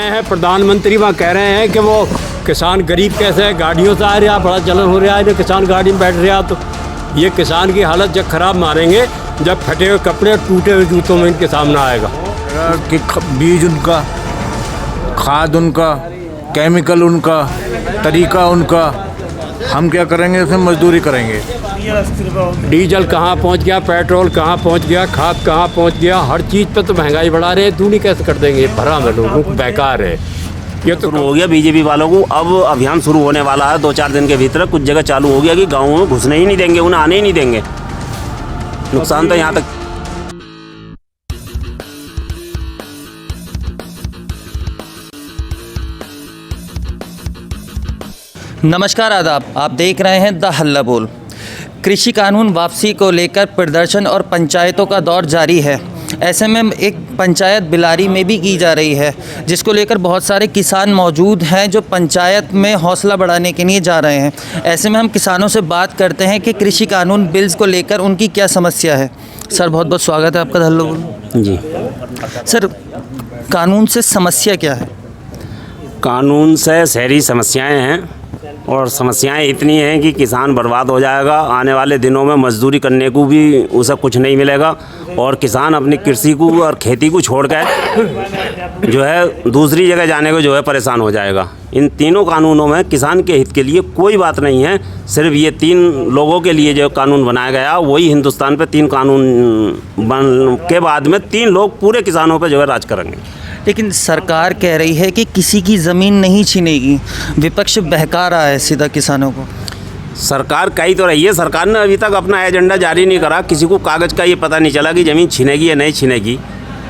गए हैं प्रधानमंत्री, वहाँ कह रहे हैं कि वो किसान गरीब कैसे है, गाड़ियों से आ रहा, बड़ा चलन हो रहा है, किसान गाड़ी में बैठ रहा। तो ये किसान की हालत जब खराब मारेंगे जब फटे हुए कपड़े टूटे हुए जूतों में इनके सामने आएगा। कि बीज उनका, खाद उनका, केमिकल उनका, तरीका उनका, हम क्या करेंगे? उसमें मजदूरी करेंगे। डीजल कहाँ पहुँच गया, पेट्रोल कहाँ पहुँच गया, खाद कहाँ पहुँच गया, हर चीज़ पे तो महंगाई बढ़ा रहे हैं। दूनी कैसे कर देंगे? भरा में लोगों को बेकार है। ये तो शुरू हो गया बीजेपी वालों को, अब अभियान शुरू होने वाला है 2-4 दिन के भीतर। कुछ जगह चालू हो गया कि गाँवों में घुसने ही नहीं देंगे, उन्हें आने ही नहीं देंगे। नुकसान तो यहाँ तक। नमस्कार, आदाब। आप देख रहे हैं द हल्ला बोल। कृषि कानून वापसी को लेकर प्रदर्शन और पंचायतों का दौर जारी है। ऐसे में एक पंचायत बिलारी में भी की जा रही है, जिसको लेकर बहुत सारे किसान मौजूद हैं जो पंचायत में हौसला बढ़ाने के लिए जा रहे हैं। ऐसे में हम किसानों से बात करते हैं कि कृषि कानून बिल्स को लेकर उनकी क्या समस्या है। सर, बहुत बहुत स्वागत है आपका द हल्ला बोल। जी सर, कानून से समस्या क्या है? कानून से शहरी समस्याएं हैं, और समस्याएं इतनी हैं कि किसान बर्बाद हो जाएगा। आने वाले दिनों में मजदूरी करने को भी उसे कुछ नहीं मिलेगा, और किसान अपनी कृषि को और खेती को छोड़कर जो है दूसरी जगह जाने को जो है परेशान हो जाएगा। इन तीनों कानूनों में किसान के हित के लिए कोई बात नहीं है। सिर्फ ये 3 लोगों के लिए जो कानून बनाया गया, वही हिंदुस्तान पे 3 कानून बन के बाद में 3 लोग पूरे किसानों पे जो है राज करेंगे। लेकिन सरकार कह रही है कि किसी की ज़मीन नहीं छीनेगी। विपक्ष बहका रहा है सीधा किसानों को। सरकार कही तो रही है, सरकार ने अभी तक अपना एजेंडा जारी नहीं करा। किसी को कागज़ का ये पता नहीं चला कि ज़मीन छीनेगी या नहीं छीनेगी।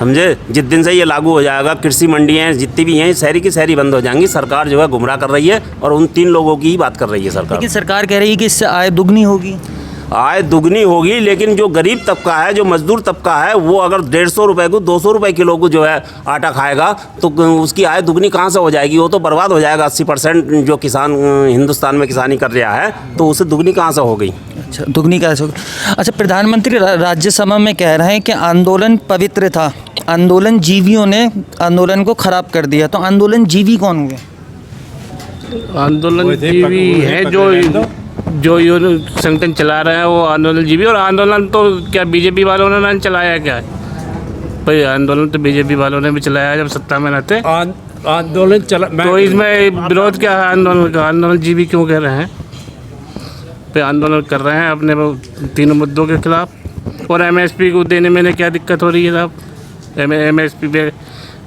समझे? जिस दिन से ये लागू हो जाएगा, कृषि मंडियाँ जितनी भी हैं शहरी की शहरी बंद हो जाएंगी। सरकार जो है गुमराह कर रही है, और उन 3 लोगों की ही बात कर रही है सरकार। लेकिन सरकार कह रही है कि इससे आय दुगनी होगी। आय दुगनी होगी, लेकिन जो गरीब तबका है, जो मजदूर तबका है, वो अगर 150 रुपये को 200 रुपये किलो को जो है आटा खाएगा, तो उसकी आय दुगनी कहाँ से हो जाएगी? वो तो बर्बाद हो जाएगा। 80% जो किसान हिंदुस्तान में किसानी कर रहा है, तो उसे दुगनी कहाँ से हो गई? अच्छा, दुगनी कैसे होगी? अच्छा, प्रधानमंत्री राज्यसभा में कह रहे हैं कि आंदोलन पवित्र था, आंदोलन जीवियों ने आंदोलन को खराब कर दिया। तो आंदोलन जीवी कौन हुए? आंदोलन जीवी है जो ये संगठन चला रहे हैं, वो आंदोलन जीवी। और आंदोलन तो क्या बीजेपी वालों ने नहीं चलाया क्या? भाई आंदोलन तो बीजेपी वालों ने भी चलाया जब सत्ता में रहते। आंदोलन चला, तो इसमें विरोध क्या है आंदोलन का? आंदोलन जीवी क्यों कह रहे हैं? पे आंदोलन कर रहे हैं अपने 3 मुद्दों के खिलाफ। और MSP को देने में क्या दिक्कत हो रही है साहब? MSP पे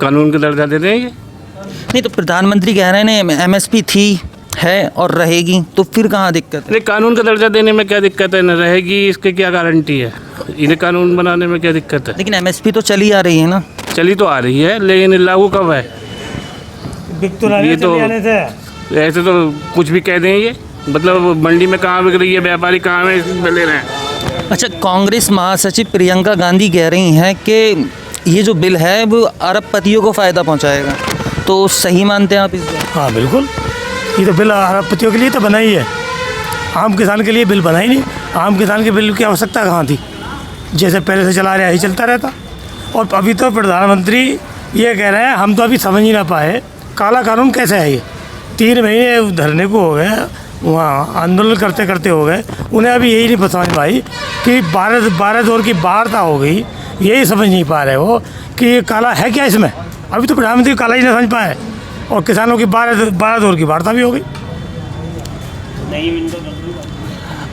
कानून का दर्जा दे दें ये? नहीं, तो प्रधानमंत्री कह रहे हैं ना MSP थी, है और रहेगी, तो फिर कहाँ दिक्कत है? अरे कानून का दर्जा देने में क्या दिक्कत है? न रहेगी, इसके क्या गारंटी है? इन्हें कानून बनाने में क्या दिक्कत है? लेकिन MSP तो चली आ रही है ना। चली तो आ रही है, लेकिन लागू कब है? ये तो ऐसे तो कुछ भी कह दें। ये मतलब मंडी में कहाँ बिक रही है, व्यापारी कहाँ में ले रहे हैं? अच्छा, कांग्रेस महासचिव प्रियंका गांधी कह रही हैं कि ये जो बिल है वो अरबपतियों को फ़ायदा पहुंचाएगा। तो सही मानते हैं आप इस बात? हाँ, बिल्कुल। ये तो बिल अरबपतियों के लिए तो बना ही है, आम किसान के लिए बिल बना ही नहीं। आम किसान के बिल की आवश्यकता कहाँ थी? जैसे पहले से चला रहा है, ही चलता रहता। और अभी तो प्रधानमंत्री ये कह रहे हैं, हम तो अभी समझ ही ना पाए काला कानून कैसे है। ये 3 महीने धरने को हो गए, वहाँ आंदोलन करते करते हो गए, उन्हें अभी यही नहीं समझ पाई कि 12 दौर की वार्ता हो गई। यही समझ नहीं पा रहे हो कि ये काला है क्या इसमें। अभी तो प्रधानमंत्री काला ही नहीं समझ पाए, और किसानों की 12 दौर की वार्ता भी हो गई।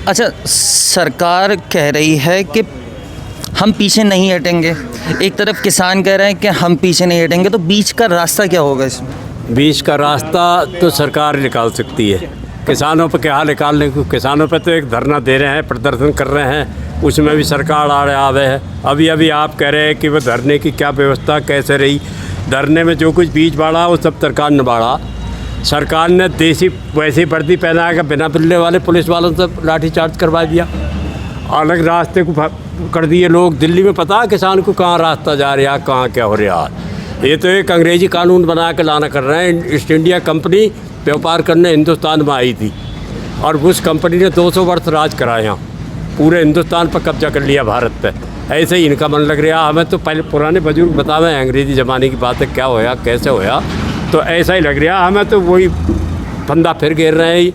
अच्छा, सरकार कह रही है कि हम पीछे नहीं हटेंगे, एक तरफ किसान कह रहे हैं कि हम पीछे नहीं हटेंगे, तो बीच का रास्ता क्या होगा इसमें? बीच का रास्ता तो सरकार निकाल सकती है। किसानों पर क्या निकालने को? किसानों पर तो एक धरना दे रहे हैं, प्रदर्शन कर रहे हैं, उसमें भी सरकार आवे है। अभी आप कह रहे हैं कि वो धरने की क्या व्यवस्था कैसे रही। धरने में जो कुछ बीज बाढ़ा वो सब सरकार ने बाढ़ा। सरकार ने देसी वैसी वर्दी पहना कर बिना पिल्ले वाले पुलिस वालों से लाठीचार्ज करवा दिया। अलग रास्ते को कर दिए लोग। दिल्ली में पता है किसान को कहाँ रास्ता जा रहा, कहाँ क्या हो रहा। ये तो एक अंग्रेजी कानून बना के लाना कर रहे हैं। ईस्ट इंडिया कंपनी व्यापार करने हिंदुस्तान में आई थी, और उस कंपनी ने 200 वर्ष राज करा यहाँ, पूरे हिंदुस्तान पर कब्जा कर लिया भारत पे। ऐसे ही इनका मन लग रहा। हमें तो पहले पुराने बुजुर्ग बतावे अंग्रेजी ज़माने की बातें क्या होया कैसे होया, तो ऐसा ही लग रहा हमें, तो वही फंदा फिर घेर रहे हैं। ये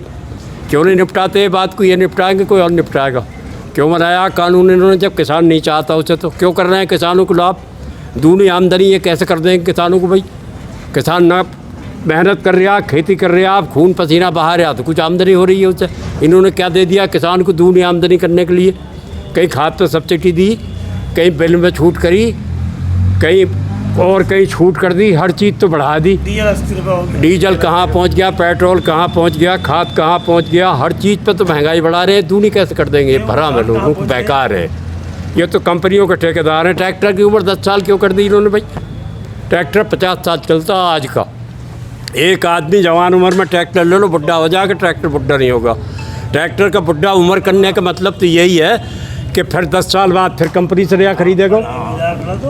क्यों नहीं निपटाते बात को? ये निपटाएंगे, कोई और निपटाएगा? क्यों बनाया कानून इन्होंने जब किसान नहीं चाहता उसे? तो क्यों कर रहे हैं किसानों को लाभ? दूनी आमदनी ये कैसे कर देंगे किसानों को भाई? किसान ना मेहनत कर रहा, खेती कर रहा, आप खून पसीना बहा रहा, तो कुछ आमदनी हो रही है उससे। इन्होंने क्या दे दिया किसान को दूनी आमदनी करने के लिए? कहीं खाद पर सब्सिडी दी, कहीं बिल में छूट करी, कहीं और कहीं छूट कर दी, हर चीज़ तो बढ़ा दी। डीजल कहाँ पहुँच गया, पेट्रोल कहाँ पहुँच गया, खाद कहाँ पहुँच गया, हर चीज़ पे तो महंगाई बढ़ा रहे हैं। दूनी कैसे कर देंगे? भरा में लोगों को बेकार है। ये तो कंपनियों के ठेकेदार हैं। ट्रैक्टर की उम्र 10 साल क्यों कर दी इन्होंने भाई? ट्रैक्टर 50 साल चलता आज का। एक आदमी जवान उम्र में ट्रैक्टर ले लो, बुढ़ा हो जाएगा, ट्रैक्टर बुढ़ा नहीं होगा। ट्रैक्टर का बुढ़ा उम्र करने का मतलब तो यही है कि फिर 10 साल बाद फिर कंपनी से नया खरीदेगा।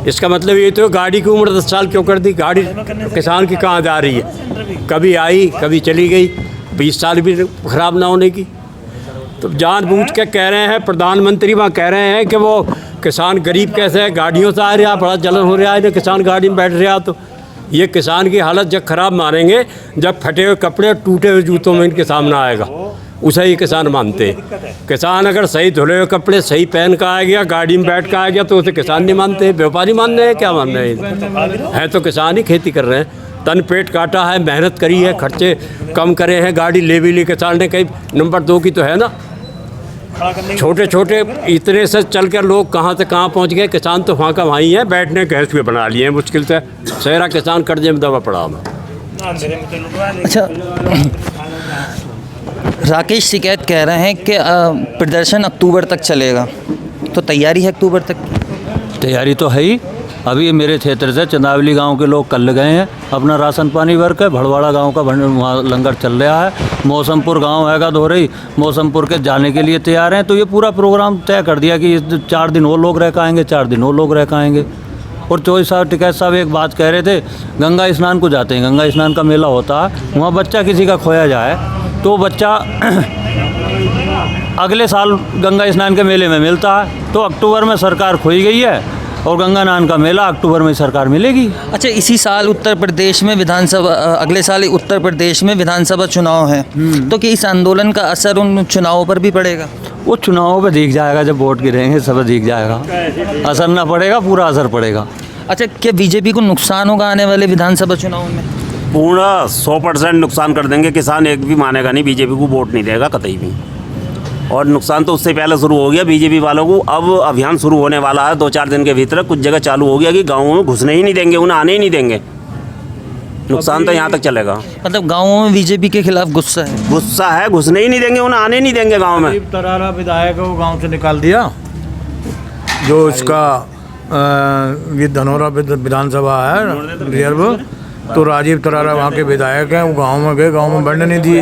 इसका मतलब ये तो गाड़ी की उम्र 10 साल क्यों कर दी? गाड़ी किसान की कहाँ जा रही है? कभी आई कभी चली गई, 20 साल भी ख़राब ना होने की। तो जानबूझ के कह रहे हैं प्रधानमंत्री, वहाँ कह रहे हैं कि वो किसान गरीब कैसे है, गाड़ियों से आ रहा, बड़ा जलन हो रहा है, किसान गाड़ी में बैठ रहा। तो ये किसान की हालत जब ख़राब मानेंगे जब फटे हुए कपड़े टूटे हुए जूतों में इनके सामने आएगा, उसे ही किसान मानते हैं। किसान अगर सही धुले हुए कपड़े सही पहन कर आ गया, गाड़ी में बैठ कर आ गया, तो उसे किसान नहीं मानते, व्यापारी मान रहे हैं। क्या मान रहे हैं? है तो किसान ही खेती कर रहे हैं, तन पेट काटा है, मेहनत करी है, खर्चे कम करे हैं, गाड़ी ले भी ली किसान ने। कहीं नंबर 2 की तो है ना। छोटे छोटे इतने से चल कर लोग कहाँ से कहाँ पहुँच गए। किसान तो वहाँ का वहीं है, बैठने के हंसुए बना लिए हैं मुश्किल से। शहरा किसान कर्जे में दबा पड़ा मैं। अच्छा, राकेश टिकैत कह रहे हैं कि प्रदर्शन अक्टूबर तक चलेगा, तो तैयारी है अक्टूबर तक? तैयारी तो है ही। अभी मेरे क्षेत्र से चंदावली गांव के लोग कल गए हैं अपना राशन पानी भर के। भड़वाड़ा गांव का वहाँ लंगर चल रहा है। मौसमपुर गांव हैगा धोरई, मौसमपुर के जाने के लिए तैयार हैं। तो ये पूरा प्रोग्राम तय कर दिया कि 4 दिन वो लोग रह आएंगे, 4 दिन वो लोग रह आएंगे। और चौधरी साहब टिकैत साहब एक बात कह रहे थे, गंगा स्नान को जाते हैं, गंगा स्नान का मेला होता है, वहाँ बच्चा किसी का खोया जाए तो बच्चा अगले साल गंगा स्नान के मेले में मिलता है। तो अक्टूबर में सरकार खोई गई है और गंगा स्नान का मेला अक्टूबर में सरकार मिलेगी। अच्छा, इसी साल उत्तर प्रदेश में विधानसभा, अगले साल उत्तर प्रदेश में विधानसभा चुनाव है, तो कि इस आंदोलन का असर उन चुनावों पर भी पड़ेगा? वो चुनावों पे दिख जाएगा, जब वोट गिरेंगे सब दिख जाएगा। असर ना पड़ेगा, पूरा असर पड़ेगा। अच्छा, क्या बीजेपी को नुकसान होगा आने वाले विधानसभा चुनाव में? पूरा 100% नुकसान कर देंगे किसान। एक भी मानेगा नहीं, बीजेपी को वोट नहीं देगा कतई भी। और नुकसान तो उससे पहले शुरू हो गया बीजेपी वालों को। अब अभियान शुरू होने वाला है 2-4 दिन के भीतर। कुछ जगह चालू हो गया कि गाँवों में घुसने ही नहीं देंगे, उन्हें आने ही नहीं देंगे। नुकसान तो यहाँ तक चलेगा। मतलब गाँवों में बीजेपी के खिलाफ गुस्सा है? गुस्सा है, घुसने ही नहीं देंगे, उन्हें आने नहीं देंगे गाँव में। राजीव तरारा विधायक है, वो गांव से निकाल दिया। जो इसका ये धनौरा विधानसभा है रिजर्व, तो राजीव तरारा वहाँ के विधायक हैं। वो गांव में गए, गांव में बढ़ने नहीं दिए।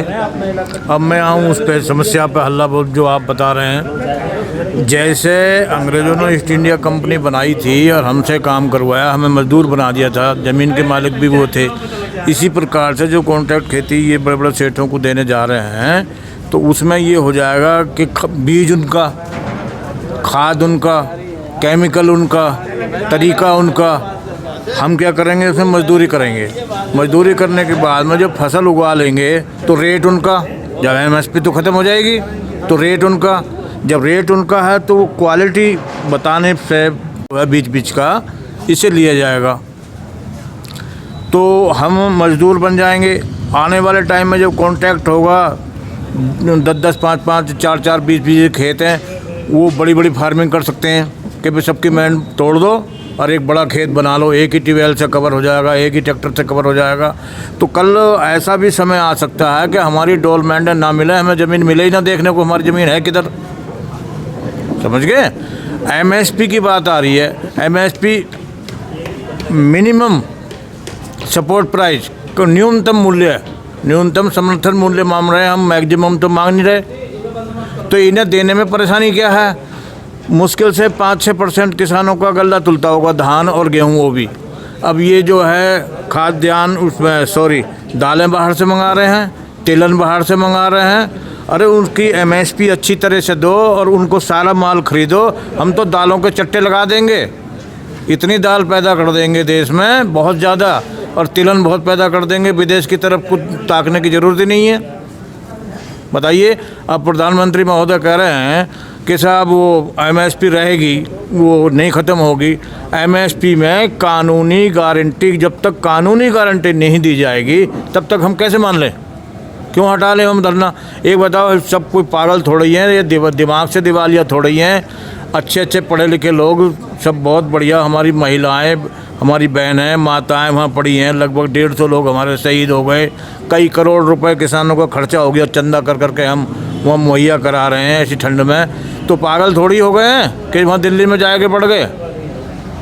अब मैं आऊँ उस पर समस्या पे हल्ला बोल जो आप बता रहे हैं। जैसे अंग्रेज़ों ने ईस्ट इंडिया कंपनी बनाई थी और हमसे काम करवाया, हमें मजदूर बना दिया था, ज़मीन के मालिक भी वो थे। इसी प्रकार से जो कॉन्ट्रैक्ट खेती ये बड़े बड़े सेठों को देने जा रहे हैं, तो उसमें ये हो जाएगा कि बीज उनका, खाद उनका, केमिकल उनका, तरीका उनका। हम क्या करेंगे? उसमें मजदूरी करेंगे। मजदूरी करने के बाद में जब फसल उगा लेंगे तो रेट उनका, जब MSP तो ख़त्म हो जाएगी, तो रेट उनका, जब रेट उनका है तो वो क्वालिटी बताने से बीच का इसे लिया जाएगा। तो हम मजदूर बन जाएंगे। आने वाले टाइम में जब कॉन्ट्रैक्ट होगा, 10-10, 5-5, 4-4, 20-20 खेत हैं, वो बड़ी बड़ी फार्मिंग कर सकते हैं कि भाई सबकी मैंड तोड़ दो और एक बड़ा खेत बना लो, एक ही ट्यूबवेल से कवर हो जाएगा, एक ही ट्रैक्टर से कवर हो जाएगा। तो कल ऐसा भी समय आ सकता है कि हमारी डोलमेंट ना मिले, हमें ज़मीन मिले ही ना देखने को, हमारी ज़मीन है किधर। समझ गए? MSP की बात आ रही है। MSP मिनिमम सपोर्ट प्राइस को न्यूनतम मूल्य, न्यूनतम समर्थन मूल्य मांग रहे हैं हम, मैक्सिमम तो मांग नहीं रहे। तो इन्हें देने में परेशानी क्या है? मुश्किल से 5-6% किसानों का गल्ला तुलता होगा, धान और गेहूं वो भी। अब ये जो है खाद्यान्न, उसमें दालें बाहर से मंगा रहे हैं, तिलहन बाहर से मंगा रहे हैं। अरे उनकी MSP अच्छी तरह से दो और उनको सारा माल खरीदो। हम तो दालों के चट्टे लगा देंगे, इतनी दाल पैदा कर देंगे देश में बहुत ज़्यादा और तिलन बहुत पैदा कर देंगे, विदेश की तरफ कुछ ताकने की ज़रूरत ही नहीं है। बताइए, अब प्रधानमंत्री महोदय कह रहे हैं कि साहब वो एमएसपी रहेगी, वो नहीं ख़त्म होगी। एमएसपी में कानूनी गारंटी, जब तक कानूनी गारंटी नहीं दी जाएगी तब तक हम कैसे मान लें? क्यों हटा लें हम धरना? एक बताओ, सब कोई पागल थोड़े ही हैं, ये दिमाग से दिवालिया थोड़े ही हैं। अच्छे अच्छे पढ़े लिखे लोग सब बहुत बढ़िया, हमारी महिलाएं, हमारी बहनें, माताएं वहाँ पड़ी हैं। लगभग 150 लोग हमारे शहीद हो गए। कई करोड़ रुपए किसानों का खर्चा हो गया, चंदा कर करके हम वहाँ मुहैया करा रहे हैं ऐसी ठंड में। तो पागल थोड़ी हो गए हैं कि वहाँ दिल्ली में जाके पड़ गए।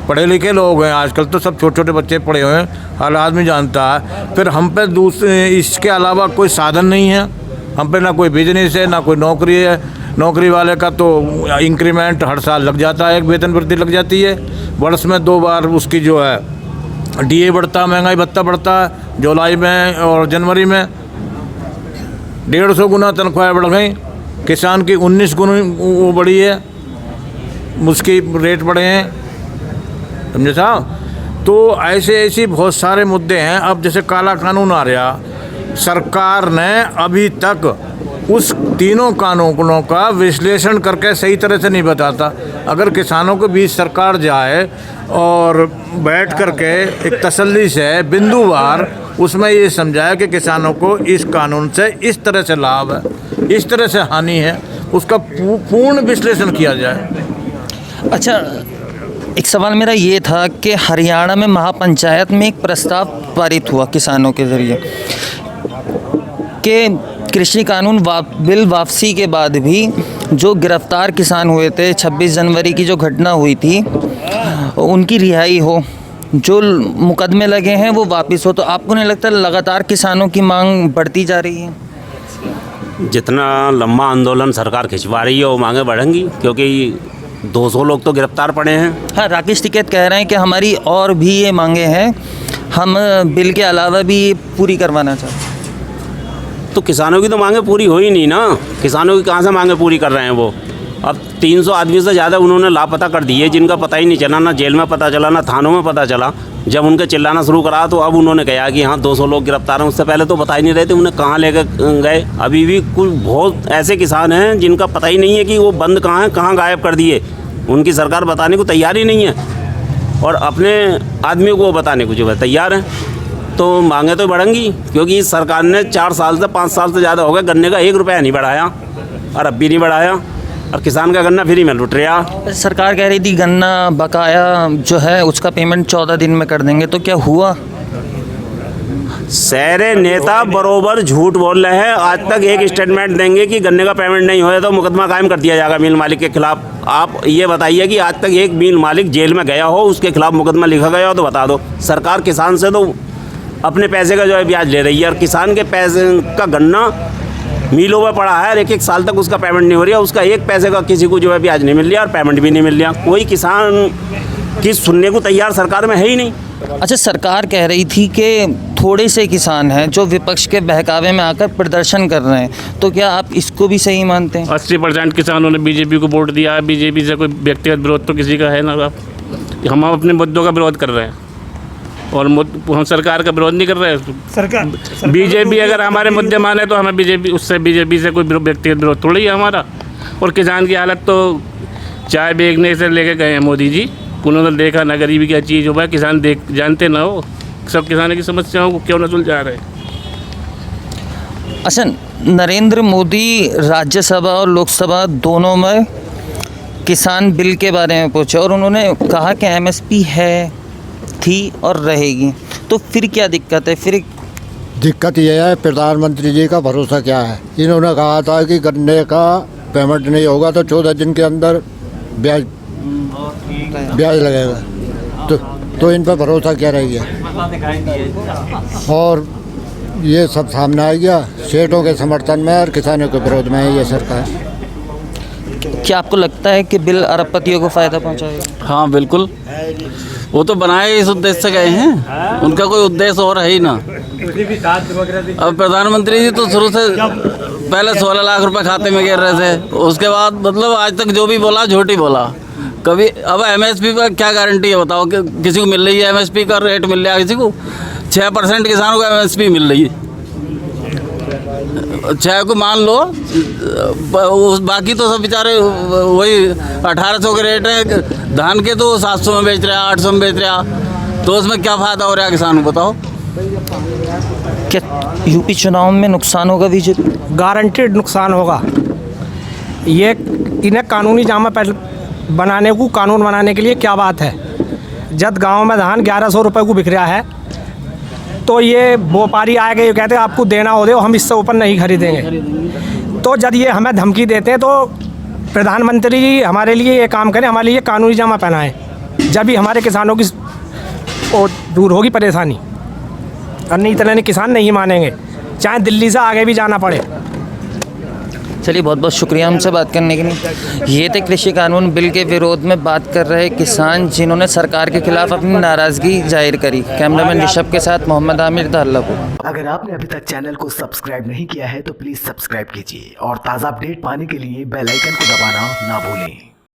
पढ़े लिखे लोग हैं आजकल, तो सब छोटे छोटे बच्चे पढ़े हुए हैं, हर आदमी जानता है। फिर हम पे दूसरे इसके अलावा कोई साधन नहीं है, हम पे ना कोई बिजनेस है ना कोई नौकरी है। नौकरी वाले का तो इंक्रीमेंट हर साल लग जाता है, एक वेतन वृद्धि लग जाती है, वर्ष में 2 बार उसकी जो है डीए बढ़ता, महंगाई भत्ता बढ़ता है, जुलाई में और जनवरी में 150 गुना तनख्वाहें बढ़ गई। किसान की 19 गुना वो बढ़ी है, उसकी रेट बढ़े हैं, समझे साहब। तो ऐसे बहुत सारे मुद्दे हैं। अब जैसे काला कानून आ रहा, सरकार ने अभी तक उस तीनों कानूनों का विश्लेषण करके सही तरह से नहीं बताता। अगर किसानों के बीच सरकार जाए और बैठ करके एक तसल्ली से बिंदुवार उसमें ये समझाए कि किसानों को इस कानून से इस तरह से लाभ है, इस तरह से हानि है, उसका पूर्ण विश्लेषण किया जाए। अच्छा, एक सवाल मेरा ये था कि हरियाणा में महापंचायत में एक प्रस्ताव पारित हुआ किसानों के ज़रिए कि कृषि कानून बिल वापसी के बाद भी जो गिरफ्तार किसान हुए थे 26 जनवरी की जो घटना हुई थी उनकी रिहाई हो, जो मुकदमे लगे हैं वो वापस हो। तो आपको नहीं लगता लगातार किसानों की मांग बढ़ती जा रही है? जितना लंबा आंदोलन सरकार खिंचवा रही है वो मांगे बढ़ेंगी, क्योंकि 200 लोग तो गिरफ्तार पड़े हैं। हाँ, राकेश टिकैत कह रहे हैं कि हमारी और भी ये मांगे हैं, हम बिल के अलावा भी ये पूरी करवाना चाहते हैं। तो किसानों की तो मांगे पूरी हो ही नहीं ना, किसानों की कहाँ से मांगे पूरी कर रहे हैं वो? अब 300 आदमी से ज़्यादा उन्होंने लापता कर दिए, जिनका पता ही नहीं चला, ना जेल में पता चला ना थानों में पता चला। जब उनके चिल्लाना शुरू करा तो अब उन्होंने कहा कि हाँ 200 लोग गिरफ्तार हैं, उससे पहले तो बता ही नहीं रहे थे उन्हें कहाँ लेकर गए। अभी भी कुछ बहुत ऐसे किसान हैं जिनका पता ही नहीं है कि वो बंद कहाँ है, कहाँ गायब कर दिए। उनकी सरकार बताने को तैयार ही नहीं है और अपने आदमियों को बताने को जो है तैयार है। तो मांगे तो बढ़ेंगी, क्योंकि इस सरकार ने 4 साल से 5 साल से ज़्यादा हो गए गन्ने का 1 रुपया नहीं बढ़ाया और अब भी नहीं बढ़ाया, और किसान का गन्ना फ्री में लुट रहा। सरकार कह रही थी गन्ना बकाया जो है उसका पेमेंट 14 दिन में कर देंगे, तो क्या हुआ? सारे नेता बरोबर झूठ बोल रहे हैं। आज तक एक स्टेटमेंट देंगे कि गन्ने का पेमेंट नहीं होया तो मुकदमा कायम कर दिया जाएगा मिल मालिक के खिलाफ। आप ये बताइए कि आज तक एक मिल मालिक जेल में गया हो, उसके खिलाफ मुकदमा लिखा गया हो तो बता दो। सरकार किसान से तो अपने पैसे का जो है ब्याज ले रही है, और किसान के पैसे का गन्ना मिलों में पड़ा है और 1-1 साल तक उसका पेमेंट नहीं हो रहा, उसका 1 पैसे का किसी को जो है ब्याज नहीं मिल रहा और पेमेंट भी नहीं मिल रहा। कोई किसान की सुनने को तैयार सरकार में है ही नहीं। अच्छा, सरकार कह रही थी कि थोड़े से किसान हैं जो विपक्ष के बहकावे में आकर प्रदर्शन कर रहे हैं, तो क्या आप इसको भी सही मानते हैं? 80% किसानों ने बीजेपी को वोट दिया है। बीजेपी से कोई व्यक्तिगत विरोध तो किसी का है ना। हम अपने मुद्दों का विरोध कर रहे हैं और हम सरकार का विरोध नहीं कर रहे हैं। सरकार बीजेपी अगर हमारे मुद्दे माने तो हमें बीजेपी से कोई व्यक्तिगत विरोध थोड़ी है हमारा। और किसान की हालत तो चाय बेचने से लेके गए हैं मोदी जी, उन्होंने देखा ना गरीबी क्या चीज़ हो। भाई किसान जानते ना हो सब किसानों की समस्याओं को क्यों न सुलझा रहे। अच्छा, नरेंद्र मोदी राज्यसभा और लोकसभा दोनों में किसान बिल के बारे में पूछे और उन्होंने कहा कि एमएसपी है, थी और रहेगी, तो फिर क्या दिक्कत है? फिर दिक्कत यह है प्रधानमंत्री जी का भरोसा क्या है। इन्होंने कहा था कि गन्ने का पेमेंट नहीं होगा तो 14 दिन के अंदर ब्याज लगेगा, तो इन पर भरोसा क्या रह गया। और ये सब सामने आ गया, सेठों के समर्थन में और किसानों के विरोध में है ये सरकार। क्या आपको लगता है कि बिल अरबपतियों को फ़ायदा पहुंचाएगा? हाँ बिल्कुल, वो तो बनाए इस उद्देश्य से गए हैं, उनका कोई उद्देश्य और है ही ना। अब प्रधानमंत्री जी तो शुरू से पहले 16 लाख रुपए खाते में गिर रहे थे, उसके बाद मतलब आज तक जो भी बोला झूठ ही बोला कभी। अब एमएसपी पर क्या गारंटी है बताओ कि किसी को मिल रही है? एमएसपी का रेट मिल रहा है किसी को? 6% किसानों को MSP मिल रही है। 6 को मान लो, बाकी तो सब बेचारे वही 1800 के रेट है, धान के तो 700 में बेच रहे हैं, 800 में बेच रहे हैं, तो उसमें क्या फ़ायदा हो रहा है किसान को बताओ। क्या यूपी चुनाव में नुकसान होगा बीजेपी? गारंटेड नुकसान होगा। ये इन्हें कानूनी जामा बनाने को, कानून बनाने के लिए क्या बात है। जब गांव में धान 1100 रुपये को बिक रहा है तो ये व्यापारी आएगा, ये कहते हैं आपको देना हो दे, हम इससे ऊपर नहीं खरीदेंगे। तो जब ये हमें धमकी देते हैं तो प्रधानमंत्री हमारे लिए ये काम करें, हमारे लिए कानूनी जामा पहनाएं, जब भी हमारे किसानों की और दूर होगी परेशानी। और नहीं इतना नहीं, किसान नहीं मानेंगे, चाहे दिल्ली से आगे भी जाना पड़े। चलिए, बहुत बहुत शुक्रिया हमसे बात करने के लिए। ये थे कृषि कानून बिल के विरोध में बात कर रहे किसान, जिन्होंने सरकार के खिलाफ अपनी नाराज़गी जाहिर करी। कैमरामैन ऋषभ के साथ मोहम्मद आमिर, द हल्ला बोल। अगर आपने अभी तक चैनल को सब्सक्राइब नहीं किया है तो प्लीज़ सब्सक्राइब कीजिए और ताज़ा अपडेट पाने के लिए बेल आइकन को दबाना ना भूलें।